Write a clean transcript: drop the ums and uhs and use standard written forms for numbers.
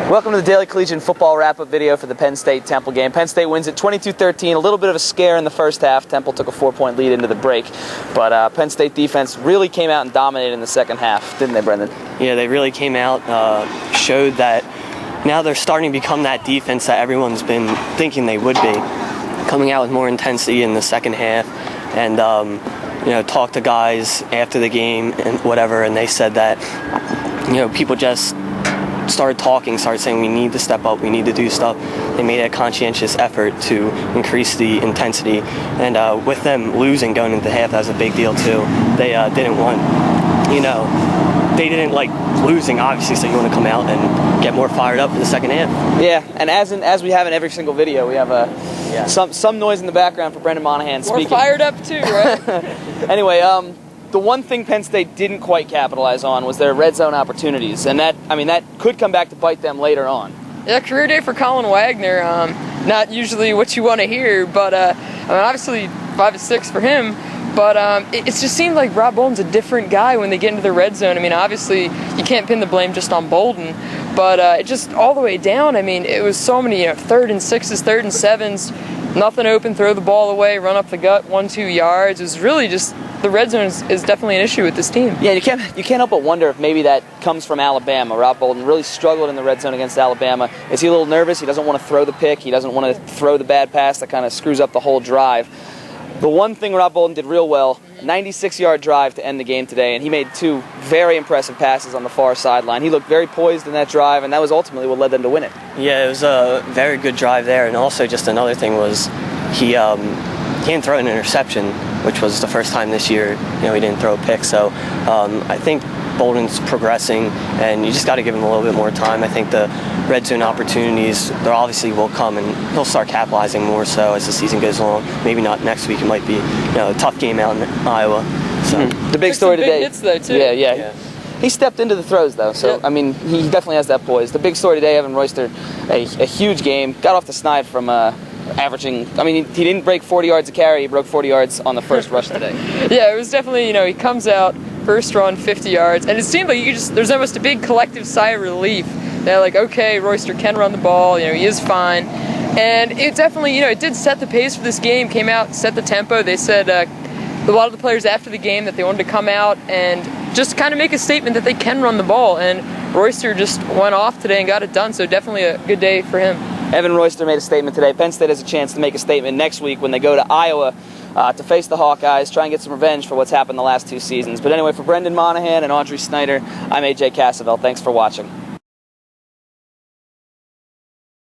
Welcome to the Daily Collegian Football wrap-up video for the Penn State-Temple game. Penn State wins it 22-13, a little bit of a scare in the first half. Temple took a 4-point lead into the break, but Penn State defense really came out and dominated in the second half, didn't they, Brendan? Yeah, they really came out, showed that now they're starting to become that defense that everyone's been thinking they would be, coming out with more intensity in the second half, and talked to guys after the game and whatever, and they said that people just started saying we need to step up, we need to do stuff. They made a conscientious effort to increase the intensity, and with them losing going into half, that was a big deal too. They didn't want, they didn't like losing, obviously, so you want to come out and get more fired up in the second half. Yeah, and as we have in every single video, we have some noise in the background for Brendan Monahan speaking. We're fired up too, right? Anyway, the one thing Penn State didn't quite capitalize on was their red zone opportunities, and that could come back to bite them later on. Yeah, career day for Colin Wagner. Not usually what you want to hear, but obviously 5 of 6 for him. But it just seemed like Rob Bolden's a different guy when they get into the red zone. I mean, obviously you can't pin the blame just on Bolden, but it just all the way down. I mean, it was so many 3rd and 6s, 3rd and 7s, nothing open, throw the ball away, run up the gut, 1-2 yards. It was really just. The red zone is definitely an issue with this team. Yeah, you can't help but wonder if maybe that comes from Alabama. Rob Bolden really struggled in the red zone against Alabama. Is he a little nervous? He doesn't want to throw the pick. He doesn't want to throw the bad pass that kind of screws up the whole drive. The one thing Rob Bolden did real well, 96-yard drive to end the game today, and he made 2 very impressive passes on the far sideline. He looked very poised in that drive, and that was ultimately what led them to win it. Yeah, it was a very good drive there, and also just another thing was he didn't throw an interception, which was the first time this year, he didn't throw a pick. So I think Bolden's progressing, and you just got to give him a little bit more time. I think the red zone opportunities, there obviously will come, and he'll start capitalizing more so as the season goes along. Maybe not next week. It might be a tough game out in Iowa. So The big story today. Big hits though, too. Yeah. He stepped into the throws, though, so, yeah. He definitely has that poise. The big story today, Evan Royster, a huge game, got off the snide from averaging, he didn't break 40 yards a carry, he broke 40 yards on the first rush today. Yeah, it was definitely, he comes out, first run, 50 yards, and it seemed like there's almost a big collective sigh of relief. They're like, okay, Royster can run the ball, he is fine. And it definitely, it did set the pace for this game, came out, set the tempo. They said, a lot of the players after the game that they wanted to come out and just kind of make a statement that they can run the ball, and Royster just went off today and got it done, so definitely a good day for him. Evan Royster made a statement today. Penn State has a chance to make a statement next week when they go to Iowa to face the Hawkeyes, try and get some revenge for what's happened the last 2 seasons. But anyway, for Brendan Monahan and Audrey Snyder, I'm AJ Cassavell. Thanks for watching.